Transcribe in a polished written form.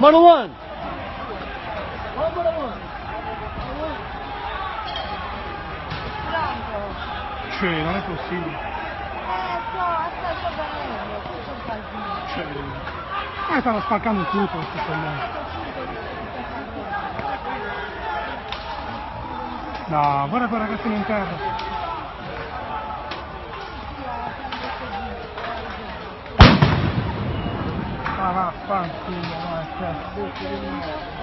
Marwan! Cioè, non è possibile. Aspetta venendo, tutto il casino. Cioè, stanno spaccando tutto questi coglioni. No, guarda quel ragazzino in terra. Ah, vaffanculo, cazzo.